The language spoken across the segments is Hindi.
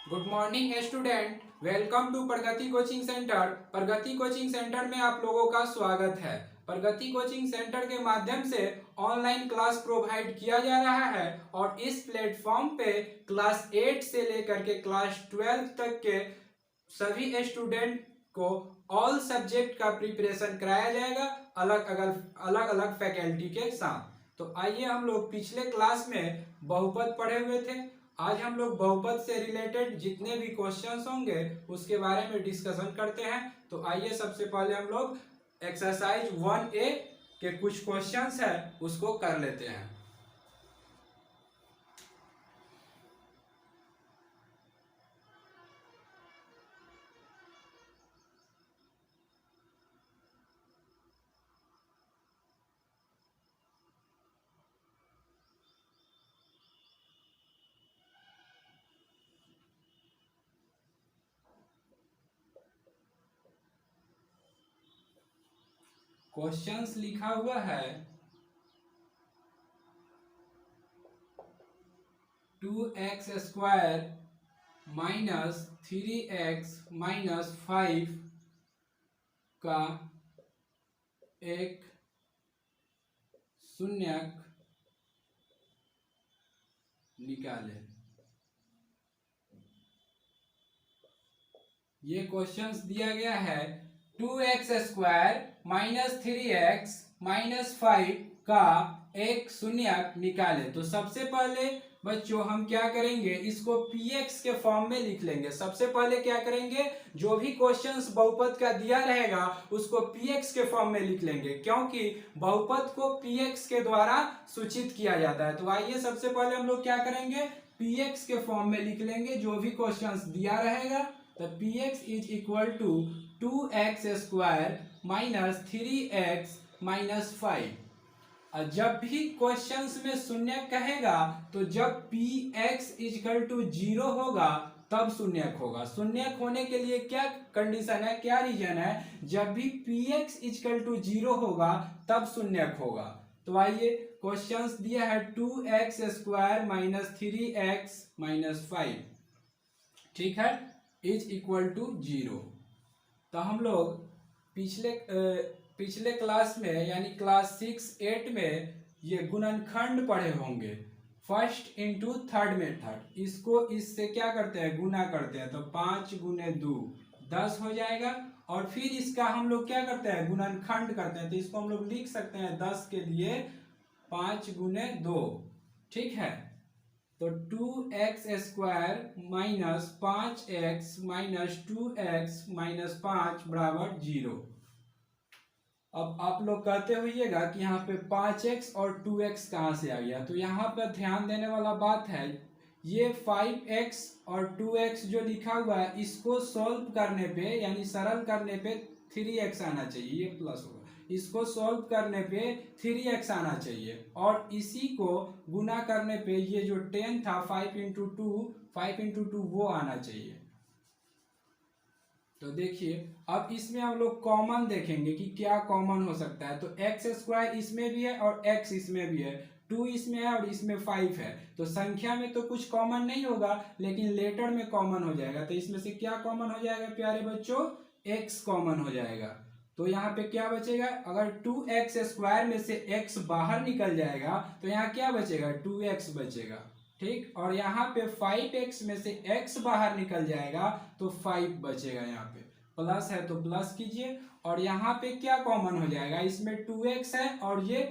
Good morning student. Welcome to Pragati coaching centre. Pragati coaching centre में आप लोगों का स्वागत है। प्रगति कोचिंग सेंटर के माध्यम से ऑनलाइन क्लास प्रोवाइड किया जा रहा है और इस प्लेटफॉर्म पे क्लास 8 से लेकर के क्लास 12 तक के सभी स्टूडेंट को ऑल सब्जेक्ट का प्रिपरेशन कराया जाएगा अलग अलग फैकल्टी के साथ। तो आइए हम लोग पिछले क्लास में बहुपद पढ़े हुए थे। आज हम लोग बहुपद से रिलेटेड जितने भी क्वेश्चंस होंगे उसके बारे में डिस्कशन करते हैं। तो आइए सबसे पहले हम लोग एक्सरसाइज 1A के कुछ क्वेश्चंस है उसको कर लेते हैं। क्वेश्चंस लिखा हुआ है 2x² माइनस 3x माइनस 5 का एक शून्यक निकालें। ये क्वेश्चंस दिया गया है 2x² माइनस 3x माइनस 5 का एक शून्यक निकालें। तो सबसे पहले बच्चों हम क्या करेंगे, इसको px के फॉर्म में लिख लेंगे। सबसे पहले क्या करेंगे, जो भी क्वेश्चंस बहुपद का दिया रहेगा उसको px के फॉर्म में लिख लेंगे, क्योंकि बहुपद को px के द्वारा सूचित किया जाता है। तो आइए सबसे पहले हम लोग क्या करेंगे, px के फॉर्म में लिख लेंगे जो भी क्वेश्चंस दिया रहेगा। तो px is equal to 2x² minus 3x minus 5। जब भी क्वेश्चंस में शून्य कहेगा तो जब px इक्वल टू 0 होगा तब शून्यक होगा। शून्यक होने के लिए क्या कंडीशन है, क्या रीजन है, जब भी px इक्वल टू 0 होगा तब शून्यक होगा। तो आइए क्वेश्चंस दिया है 2x² माइनस 3x माइनस 5, ठीक है, इज इक्वल टू 0। तो हम लोग पिछले क्लास में यानी क्लास 6-8 में ये गुणनखंड पढ़े होंगे, फर्स्ट इंटू थर्ड मेथड। इसको इससे क्या करते हैं, गुना करते हैं। तो 5 गुने 2 10 हो जाएगा, और फिर इसका हम लोग क्या करते हैं, गुणनखंड करते हैं। तो इसको हम लोग लिख सकते हैं 10 के लिए 5 गुने 2, ठीक है। तो 2x² minus 5x minus 2x minus 5 बराबर 0। अब आप लोग कहते होइएगा कि यहाँ पे 5x और 2x कहाँ से आ गया। तो यहाँ पर ध्यान देने वाला बात है, ये 5x और 2x जो लिखा हुआ है इसको सॉल्व करने पे यानी सरल करने पे 3x आना चाहिए, ये प्लस होगा। इसको सॉल्व करने पे 3x आना चाहिए, और इसी को गुना करने पे ये जो 10 था 5 इंटू टू वो आना चाहिए। तो देखिए अब इसमें हम लोग कॉमन देखेंगे कि क्या कॉमन हो सकता है। तो x² इसमें भी है और x इसमें भी है, 2 इसमें है और इसमें 5 है। तो संख्या में तो कुछ कॉमन नहीं होगा, लेकिन लेटर में कॉमन हो जाएगा। तो इसमें से क्या कॉमन हो जाएगा प्यारे बच्चों, x कॉमन हो जाएगा। तो यहाँ पे क्या बचेगा, अगर 2x² में से x बाहर निकल जाएगा तो यहाँ क्या बचेगा, 2x बचेगा, ठीक। और यहाँ पे 5x में से x बाहर निकल जाएगा तो 5 बचेगा। यहाँ पे प्लस है तो प्लस कीजिए, और यहाँ पे क्या कॉमन हो जाएगा, इसमें 2x है और ये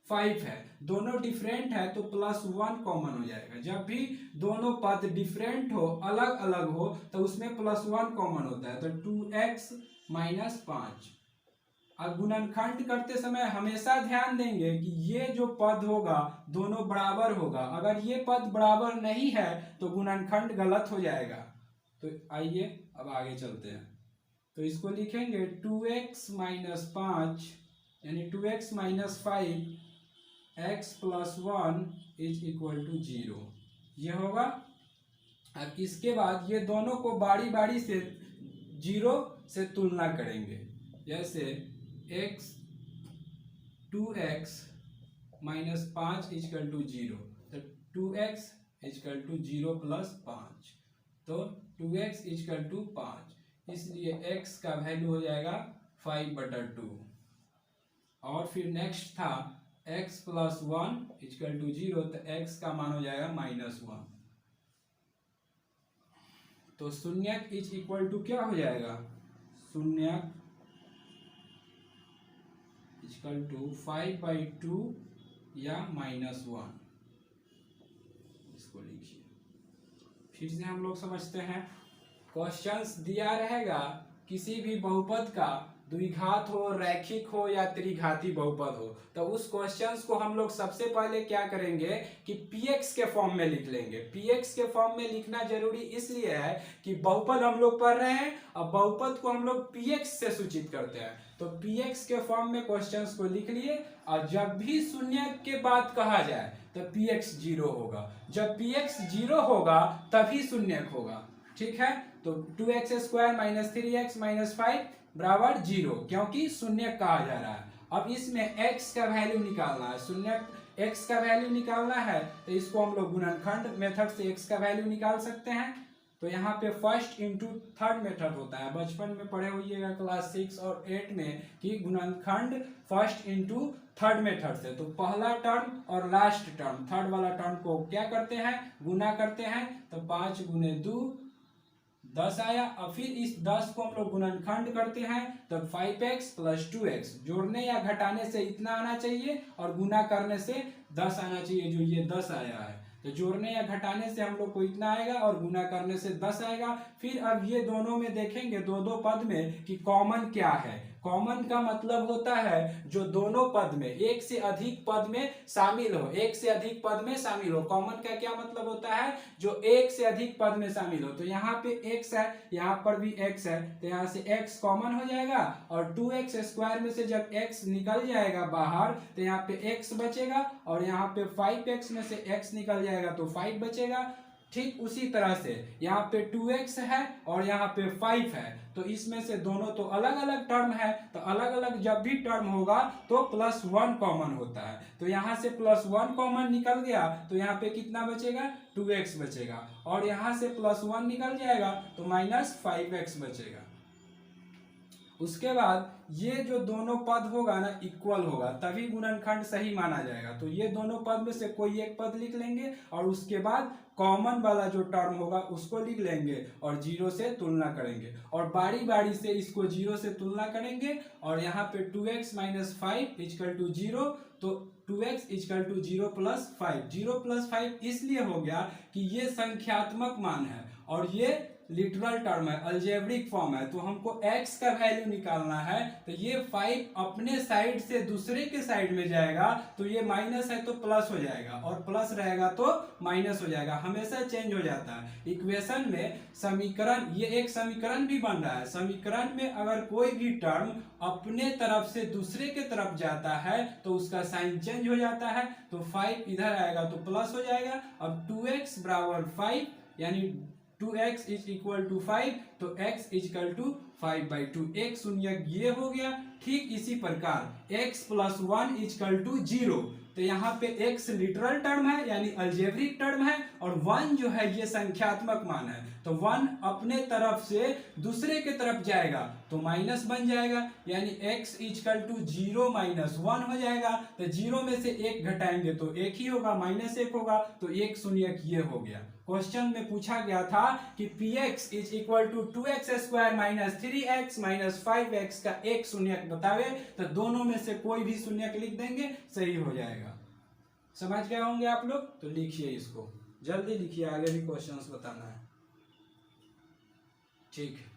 5 है, दोनों डिफरेंट है तो +1 कॉमन हो जाएगा। जब भी दोनों पद डिफरेंट हो, अलग अलग हो, तो उसमें +1 कॉमन होता है। तो 2x माइनस 5। अब गुणनखंड करते समय हमेशा ध्यान देंगे कि ये जो पद होगा दोनों बराबर होगा। अगर ये पद बराबर नहीं है तो गुणनखंड गलत हो जाएगा। तो आइए अब आगे चलते हैं। तो इसको लिखेंगे 2x माइनस 5 यानी 2x minus 5 x plus 1 is equal to 0, ये होगा। अब इसके बाद ये दोनों को बारी बारी से 0 से तुलना करेंगे। जैसे x 2x minus 5 is equal to 0, तो 2x इजकल टू 0 प्लस 5। तो 2x इक्वल टू 5, इसलिए x का वैल्यू हो जाएगा 5/2। और फिर नेक्स्ट था x प्लस 1 इक्वल टू 0, तो x का मान हो जाएगा -1। तो शून्यक इज इक्वल टू क्या हो जाएगा, शून्यक इक्वल टू 5/2 या -1। इसको लिखिए, फिर से हम लोग समझते हैं। क्वेश्चंस दिया रहेगा किसी भी बहुपद का द्विघात हो, रैखिक हो या त्रिघाती बहुपद हो, तो उस क्वेश्चंस को हम लोग सबसे पहले क्या करेंगे कि px के फॉर्म में लिख लेंगे। px के फॉर्म में लिखना जरूरी इसलिए है कि बहुपद हम लोग पढ़ रहे हैं, अब बहुपद को हम लोग px से सूचित करते हैं, तो px के फॉर्म में क्वेश्चंस को लिख लिए। और जब भी शून्य के बाद कहा जाए तो px 0 होगा, जब px 0 होगा तभी शून्यक होगा, ठीक है। तो 2x² - 3x - 5 बराबर 0, क्योंकि शून्य कहा जा रहा है। अब इसमें x का वैल्यू निकालना है, शून्य x का वैल्यू निकालना है, तो इसको हम लोग गुणनखंड मेथड से x का वैल्यू निकाल सकते हैं। तो यहाँ पे फर्स्ट इंटू थर्ड मेथड होता है, बचपन में पढ़े होइएगा क्लास 6 और 8 में कि गुणनखंड फर्स्ट इंटू थर्ड मेथड से। तो पहला टर्म और लास्ट टर्म, थर्ड वाला टर्म को क्या करते हैं, गुना करते हैं, तो 5 गुने 2 10 आया। और फिर इस 10 को हम लोग गुणनखंड करते हैं, तो 5x प्लस 2x, जोड़ने या घटाने से इतना आना चाहिए और गुना करने से 10 आना चाहिए, जो ये 10 आया है। तो जोड़ने या घटाने से हम लोग को इतना आएगा और गुना करने से 10 आएगा। फिर अब ये दोनों में देखेंगे दो दो पद में कि कॉमन क्या है। कॉमन का मतलब होता है जो दोनों पद में, एक से अधिक पद में शामिल हो, एक से अधिक पद में शामिल हो। कॉमन का क्या मतलब होता है, जो एक से अधिक पद में शामिल हो। तो यहाँ पे x है, यहाँ पर भी x है, तो यहाँ से x कॉमन हो जाएगा और 2x² में से जब x निकल जाएगा बाहर तो यहाँ पे x बचेगा, और यहाँ पे 5x में से x निकल जाएगा तो 5 बचेगा। ठीक उसी तरह से यहाँ पे 2x है और यहाँ पे 5 है, तो इसमें से दोनों तो अलग अलग टर्म है, तो अलग अलग जब भी टर्म होगा तो +1 कॉमन होता है। तो यहाँ से +1 कॉमन निकल गया तो यहाँ पे कितना बचेगा, 2x बचेगा, और यहाँ से +1 निकल जाएगा तो -5x बचेगा। उसके बाद ये जो दोनों पद होगा ना इक्वल होगा, तभी गुणनखंड सही माना जाएगा। तो ये दोनों पद में से कोई एक पद लिख लेंगे और उसके बाद कॉमन वाला जो टर्म होगा उसको लिख लेंगे और 0 से तुलना करेंगे, और बारी बारी से इसको 0 से तुलना करेंगे। और यहाँ पे 2x - 5 = 0, तो 2x = 0 + 5। 0 + 5 इसलिए हो गया कि ये संख्यात्मक मान है और ये लिटरल टर्म है, अलजेब्रिक फॉर्म है। तो हमको x का वैल्यू निकालना है, तो ये 5 अपने साइड से दूसरे के साइड में जाएगा, तो ये माइनस है तो प्लस हो जाएगा, और प्लस रहेगा तो माइनस हो जाएगा, हमेशा चेंज हो जाता है। इक्वेशन में समीकरण, ये एक समीकरण भी बन रहा है, समीकरण में अगर कोई भी टर्म अपने तरफ से दूसरे के तरफ जाता है तो उसका साइन चेंज हो जाता है। तो 5 इधर आएगा तो प्लस हो जाएगा। अब 2x = 5 यानी 2x = 5, तो x = 5/2, एक शून्यक ये हो गया। ठीक इसी प्रकार x + 1 = 0, तो यहाँ पे x लिटरल टर्म है यानी अलजेब्रिक टर्म है, और 1 जो है ये संख्यात्मक मान है। तो 1 अपने तरफ से दूसरे के तरफ जाएगा तो माइनस बन जाएगा, यानी x = 0 - 1 हो जाएगा। तो 0 में से 1 घटाएंगे तो 1 ही होगा, -1 होगा, तो एक शून्यक ये हो गया। क्वेश्चन में पूछा गया था कि px = 2x² - 3x - 5x का एक शून्यक बतावे, तो दोनों में से कोई भी शून्यक लिख देंगे, सही हो जाएगा। समझ गए होंगे आप लोग, तो लिखिए इसको, जल्दी लिखिए, आगे भी क्वेश्चंस बताना है। ठीक है,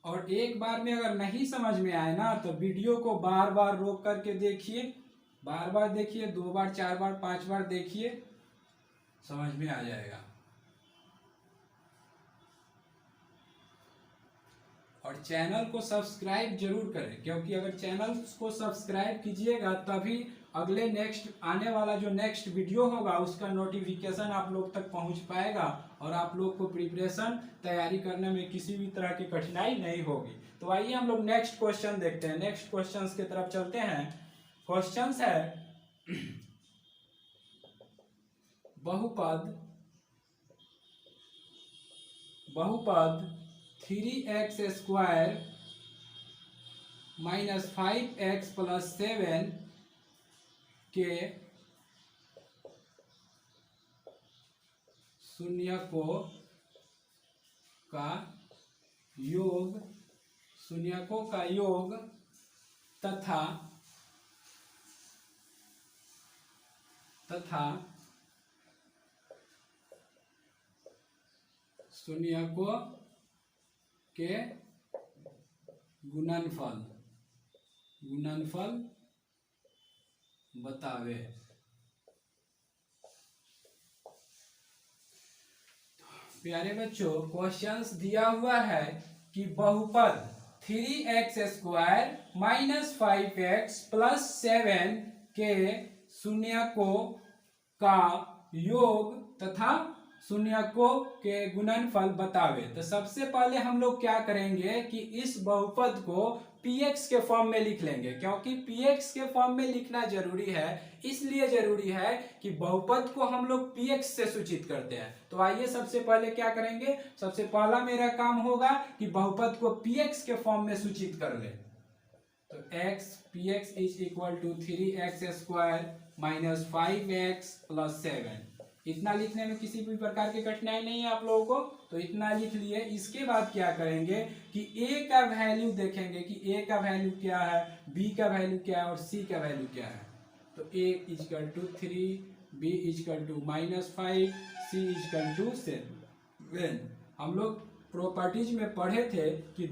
और एक बार में अगर नहीं समझ में आए ना तो वीडियो को बार बार रोक करके देखिए, बार बार देखिए, 2 बार 4 बार 5 बार देखिए, समझ में आ जाएगा। और चैनल को सब्सक्राइब जरूर करें, क्योंकि अगर चैनल को सब्सक्राइब कीजिएगा तभी अगले नेक्स्ट आने वाला जो नेक्स्ट वीडियो होगा उसका नोटिफिकेशन आप लोग तक पहुंच पाएगा, और आप लोग को प्रिपरेशन तैयारी करने में किसी भी तरह की कठिनाई नहीं होगी। तो आइए हम लोग नेक्स्ट क्वेश्चन देखते हैं, नेक्स्ट क्वेश्चंस की तरफ चलते हैं। क्वेश्चंस है बहुपद 3x² माइनस 5x प्लस 7 के शून्यकों का योग तथा शून्यकों के गुणनफल बतावे। प्यारे बच्चों, क्वेश्चंस दिया हुआ है कि बहुपद 3x² माइनस 5x प्लस 7 के शून्यकों का योग तथा शून्यकों के गुणनफल बतावे। तो सबसे पहले हम लोग क्या करेंगे कि इस बहुपद को px के फॉर्म में लिख लेंगे, क्योंकि px के फॉर्म में लिखना जरूरी है। इसलिए जरूरी है कि बहुपद को हम लोग px से सूचित करते हैं। तो आइए सबसे पहले क्या करेंगे, सबसे पहला मेरा काम होगा कि बहुपद को px के फॉर्म में सूचित कर ले। तो px is equal to 3x² minus 5x plus 7। इतना लिखने में किसी भी प्रकार की कठिनाई नहीं है आप लोगों को, तो इतना लिख लिए। इसके बाद क्या करेंगे कि a का वैल्यू देखेंगे कि a का वैल्यू क्या है, b का वैल्यू क्या है और c का वैल्यू क्या है। तो a equal to 3, b equal to -5, c equal to 7। हम लोग प्रॉपर्टीज में पढ़े थे कि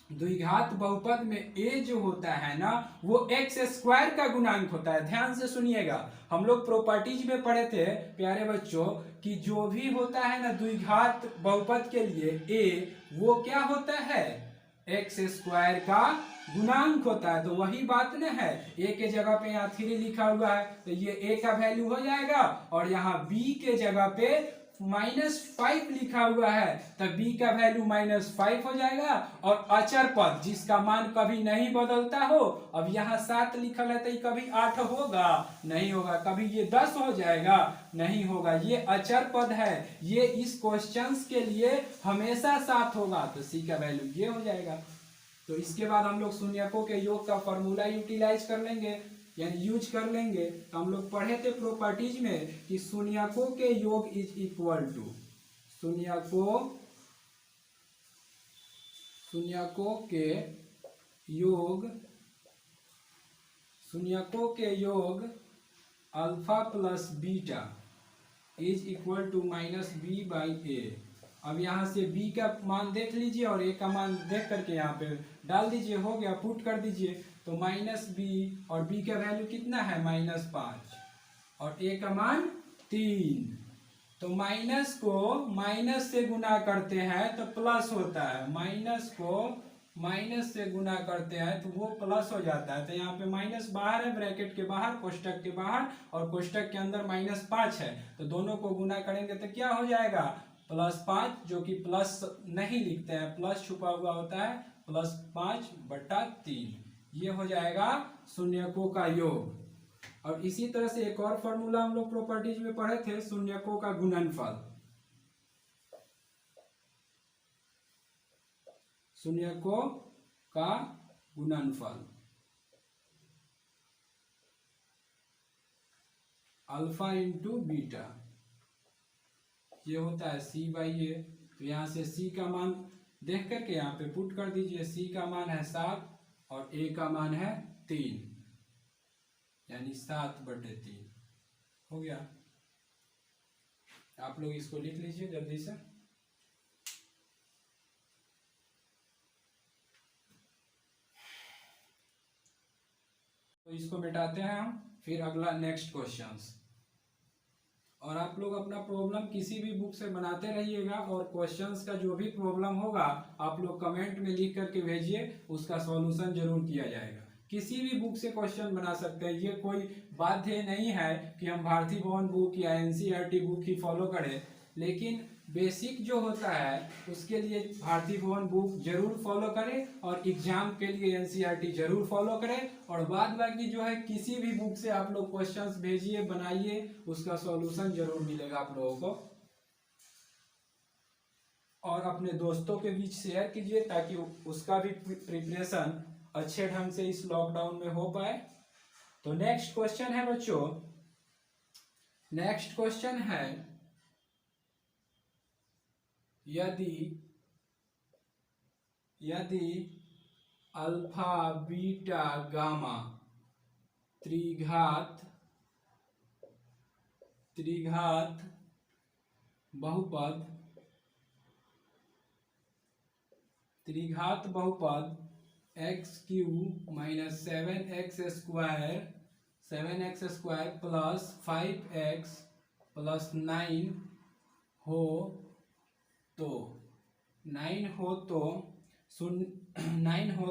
द्विघात बहुपद में a जो होता है ना वो x² का गुणांक होता है। ध्यान से सुनिएगा, हम लोग प्रॉपर्टीज में पढ़े थे प्यारे बच्चों कि जो भी होता है ना द्विघात बहुपद के लिए a वो क्या होता है, x² का गुणांक होता है। तो वही बात न है, a के जगह पे यहाँ 3 लिखा हुआ है तो ये a का वैल्यू हो जाएगा, और यहाँ b के जगह पे -5 लिखा हुआ है तो b का वैल्यू -5 हो जाएगा। और अचर पद जिसका मान कभी नहीं बदलता हो, अब यहाँ 7 लिखल है तो ये कभी 8 होगा नहीं होगा, कभी ये 10 हो जाएगा नहीं होगा, ये अचर पद है, ये इस क्वेश्चंस के लिए हमेशा 7 होगा, तो c का वैल्यू ये हो जाएगा। तो इसके बाद हम लोग शून्यकों के योग का फॉर्मूला यूटिलाइज कर लेंगे, यानी यूज कर लेंगे। तो हम लोग पढ़े थे प्रॉपर्टीज में कि शून्यकों के योग इज इक्वल टू शून्यकों के योग alpha plus beta is equal to -b/a। अब यहाँ से b का मान देख लीजिए और a का मान देख करके यहाँ पे डाल दीजिए, हो गया, पुट कर दीजिए। तो -b और b का वैल्यू कितना है -5 और a का मान 3। तो माइनस को माइनस से गुना करते हैं तो प्लस होता है, माइनस को माइनस से गुना करते हैं तो वो प्लस हो जाता है। तो यहाँ पे माइनस बाहर है, ब्रैकेट के बाहर, कोष्टक के बाहर, और कोष्टक के अंदर -5 है, तो दोनों को गुना करेंगे तो क्या हो जाएगा +5, जो कि प्लस नहीं लिखते हैं, प्लस छुपा हुआ होता है, +5/3। ये हो जाएगा शून्यकों का योग। और इसी तरह से एक और फॉर्मूला हम लोग प्रॉपर्टीज में पढ़े थे, शून्यकों का गुणनफल। शून्यकों का गुणनफल अल्फा इंटू बीटा, ये होता है c/a। तो यहाँ से c का मान देख करके यहाँ पे पुट कर दीजिए। c का मान है 7 और a का मान है 3, यानी 7/3 हो गया। आप लोग इसको लिख लीजिए जल्दी से। तो इसको मिटाते हैं हम, फिर अगला नेक्स्ट क्वेश्चंस। और आप लोग अपना प्रॉब्लम किसी भी बुक से बनाते रहिएगा, और क्वेश्चंस का जो भी प्रॉब्लम होगा आप लोग कमेंट में लिख करके भेजिए, उसका सॉल्यूशन जरूर किया जाएगा। किसी भी बुक से क्वेश्चन बना सकते हैं, ये कोई बाध्य नहीं है कि हम भारतीय भवन बुक या NCERT बुक ही फॉलो करें, लेकिन बेसिक जो होता है उसके लिए भारतीय भवन बुक जरूर फॉलो करें और एग्जाम के लिए एनसीईआरटी जरूर फॉलो करें। और बाद बाकी जो है किसी भी बुक से आप लोग क्वेश्चंस भेजिए, बनाइए, उसका सॉल्यूशन जरूर मिलेगा आप लोगों को। और अपने दोस्तों के बीच शेयर कीजिए ताकि उसका भी प्रिपरेशन अच्छे ढंग से इस लॉकडाउन में हो पाए। तो नेक्स्ट क्वेश्चन है बच्चों, नेक्स्ट क्वेश्चन है यदि अल्फा बीटा गामा त्रिघात बहुपद x cube minus 7x² plus 5x plus 9 हो तो 9 हो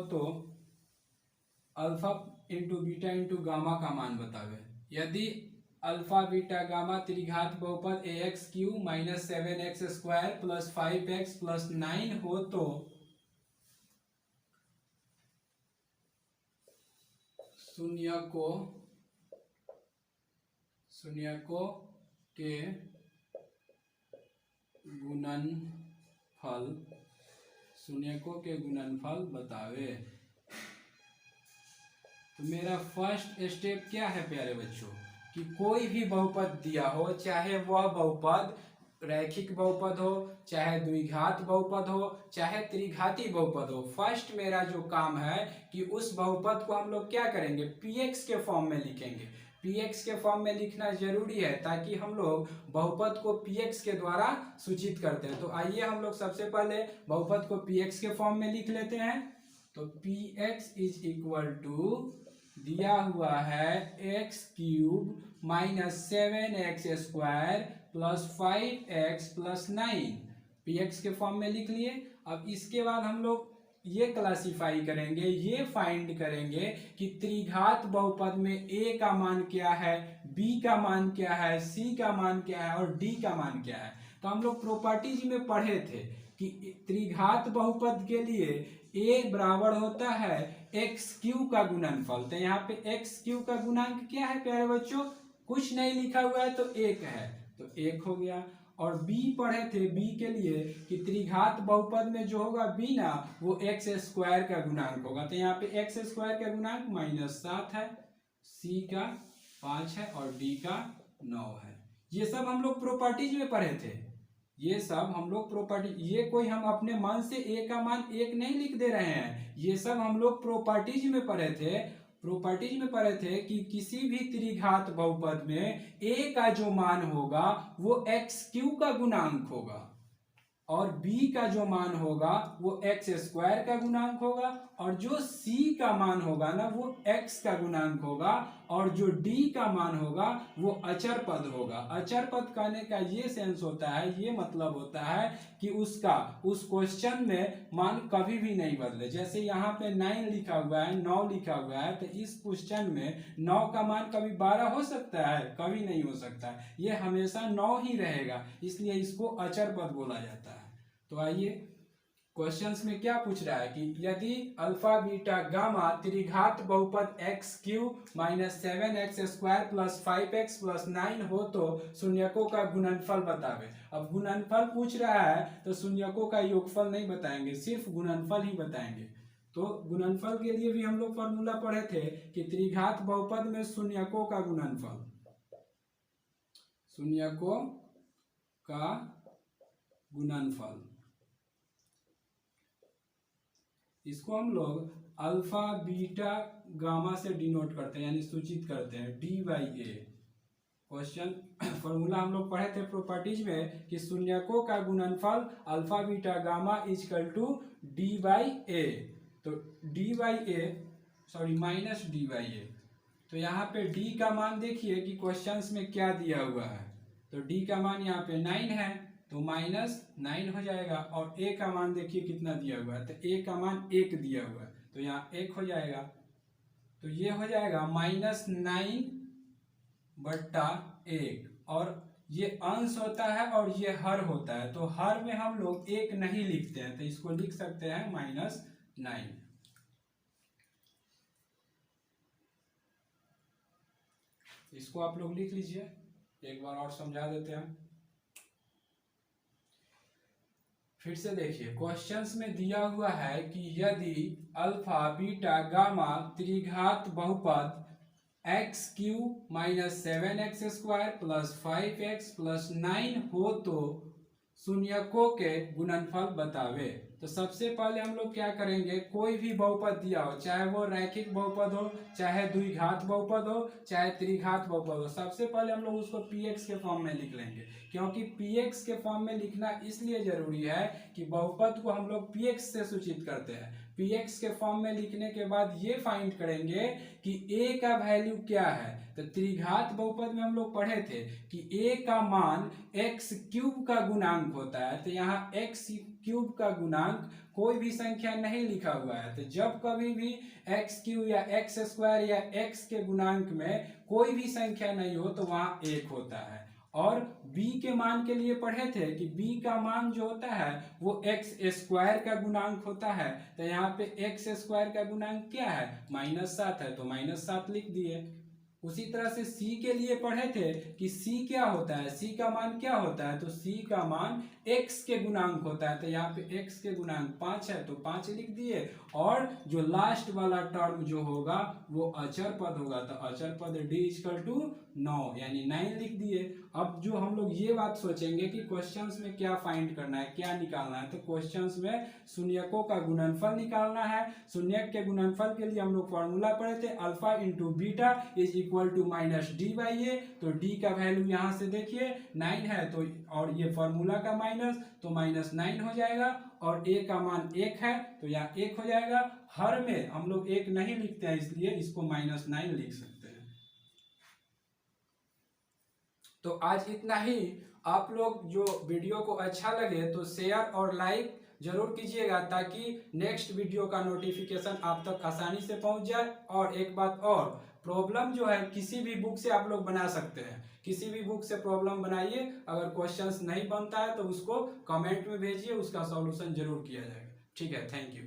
तो alpha into beta into gamma का मान बतावे। यदि अल्फा बीटा गामा त्रिघात बहुपद ax cube minus 7x² plus 5x plus 9 हो तो शून्यकों के गुणनफल बतावे। तो मेरा फर्स्ट स्टेप क्या है प्यारे बच्चों कि कोई भी बहुपद दिया हो, चाहे वह बहुपद रैखिक बहुपद हो, चाहे द्विघात बहुपद हो, चाहे त्रिघाती बहुपद हो, फर्स्ट मेरा जो काम है कि उस बहुपद को हम लोग क्या करेंगे, px के फॉर्म में लिखेंगे। px के फॉर्म में लिखना जरूरी है ताकि हम लोग बहुपद को px के द्वारा सूचित करते हैं। तो आइए हम लोग सबसे पहले बहुपद को px के फॉर्म में लिख लेते हैं। तो px इज इक्वल टू दिया हुआ है x cube minus 7x² plus 5x plus 9, px के फॉर्म में लिख लिए। अब इसके बाद हम लोग ये क्लासिफाई करेंगे, ये फाइंड करेंगे कि त्रिघात बहुपद में a का मान क्या है, b का मान क्या है, c का मान क्या है और d का मान क्या है। तो हम लोग प्रॉपर्टीज में पढ़े थे कि त्रिघात बहुपद के लिए a बराबर होता है एक्स क्यू का गुणनफल। तो यहाँ पे एक्स क्यू का गुणांक क्या है प्यारे बच्चों, कुछ नहीं लिखा हुआ है तो 1 है, तो 1 हो गया। और b पढ़े थे b के लिए कि त्रिघात बहुपद में जो होगा b ना वो x² का गुणांक होगा। तो यहाँ पे x² का गुणांक -7 है, c का 5 है और d का 9 है। ये सब हम लोग प्रॉपर्टीज में पढ़े थे, ये सब हम लोग प्रॉपर्टी, ये कोई हम अपने मन से a का मान 1 नहीं लिख दे रहे हैं, ये सब हम लोग प्रॉपर्टीज में पढ़े थे कि किसी भी त्रिघात बहुपद में a का जो मान होगा वो x³ का गुणांक होगा और b का जो मान होगा वो x² का गुणांक होगा और जो c का मान होगा ना वो x का गुणांक होगा और जो d का मान होगा वो अचर पद होगा। अचर पद कहने का ये सेंस होता है, ये मतलब होता है कि उसका उस क्वेश्चन में मान कभी भी नहीं बदले। जैसे यहाँ पे 9 लिखा हुआ है, 9 लिखा हुआ है, तो इस क्वेश्चन में 9 का मान कभी 12 हो सकता है, कभी नहीं हो सकता है, ये हमेशा 9 ही रहेगा, इसलिए इसको अचर पद बोला जाता है। तो आइए क्वेश्चंस में क्या पूछ रहा है कि यदि अल्फा बीटा गामा त्रिघात बहुपद x cube minus 7x² plus 5x plus 9 हो तो शून्यकों का गुणनफल बतावे। अब गुणनफल पूछ रहा है तो शून्यकों का योगफल नहीं बताएंगे, सिर्फ गुणनफल ही बताएंगे। तो गुणनफल के लिए भी हम लोग फॉर्मूला पढ़े थे कि त्रिघात बहुपद में शून्यकों का गुणनफल, शून्यकों का गुणनफल, इसको हम लोग अल्फा बीटा गामा से डिनोट करते हैं यानी सूचित करते हैं d/a। क्वेश्चन फॉर्मूला हम लोग पढ़े थे प्रॉपर्टीज में कि शून्यकों का गुणनफल alpha beta gamma equal to d/a। तो माइनस d/a। तो यहाँ पे d का मान देखिए कि क्वेश्चंस में क्या दिया हुआ है, तो d का मान यहाँ पे 9 है तो -9 हो जाएगा और a का मान देखिए कितना दिया हुआ है, तो a का मान 1 दिया हुआ है तो यहाँ 1 हो जाएगा। तो ये हो जाएगा -9/1 और ये अंश होता है और ये हर होता है, तो हर में हम लोग एक नहीं लिखते हैं, तो इसको लिख सकते हैं -9। इसको आप लोग लिख लीजिए, एक बार और समझा देते हैं। फिर से देखिए, क्वेश्चंस में दिया हुआ है कि यदि अल्फा बीटा गामा त्रिघात बहुपद x³ - 7x² + 5x + 9 हो तो शून्यकों के गुणनफल बतावे। तो सबसे पहले हम लोग क्या करेंगे, कोई भी बहुपद दिया हो, चाहे वो रैखिक बहुपद हो, चाहे द्विघात बहुपद हो, चाहे त्रिघात बहुपद हो, सबसे पहले हम लोग उसको px के फॉर्म में लिख लेंगे। क्योंकि px के फॉर्म में लिखना इसलिए जरूरी है कि बहुपद को हम लोग px से सूचित करते हैं। px के फॉर्म में लिखने के बाद ये फाइंड करेंगे कि a का वैल्यू क्या है। तो त्रिघात बहुपद में हम लोग पढ़े थे कि a का मान x³ का गुणांक होता है, तो यहाँ x³ का गुणांक कोई भी संख्या नहीं लिखा हुआ है। तो जब कभी भी x³ या x² या x के गुणांक में कोई भी संख्या नहीं हो तो वहाँ 1 होता है। और b के मान के लिए पढ़े थे कि b का मान जो होता है वो x² का गुणांक होता है, तो यहाँ पे x² का गुणांक क्या है, -7 है, तो -7 लिख दिए। उसी तरह से c के लिए पढ़े थे कि c क्या होता है, c का मान क्या होता है, तो c का मान x के गुणांक होता है, तो यहाँ पे x के गुणांक 5 है, तो 5 लिख दिए। और जो लास्ट वाला टर्म जो होगा वो अचर पद होगा, तो अचर पद d = 9 यानी 9 लिख दिए। अब जो हम लोग ये बात सोचेंगे कि क्वेश्चंस में क्या फाइंड करना है, क्या निकालना है, तो क्वेश्चंस में शून्यकों का गुणनफल निकालना है। शून्यक के गुणनफल के लिए हम लोग फॉर्मूला पढ़े थे, alpha into beta is equal to -d/a। तो d का वैल्यू यहाँ से देखिए 9 है, तो और ये फॉर्मूला का माइनस, तो -9 हो जाएगा। और a का मान 1 है, तो यहाँ 1 हो जाएगा। हर में हम लोग 1 नहीं लिखते हैं, इसलिए इसको -9 लिख सकते हैं। तो आज इतना ही। आप लोग जो वीडियो को अच्छा लगे तो शेयर और लाइक जरूर कीजिएगा, ताकि नेक्स्ट वीडियो का नोटिफिकेशन आप तक आसानी से पहुंच जाए। और एक बात और, प्रॉब्लम जो है किसी भी बुक से आप लोग बना सकते हैं, किसी भी बुक से प्रॉब्लम बनाइए। अगर क्वेश्चंस नहीं बनता है तो उसको कमेंट में भेजिए, उसका सॉल्यूशन जरूर किया जाएगा। ठीक है, थैंक यू।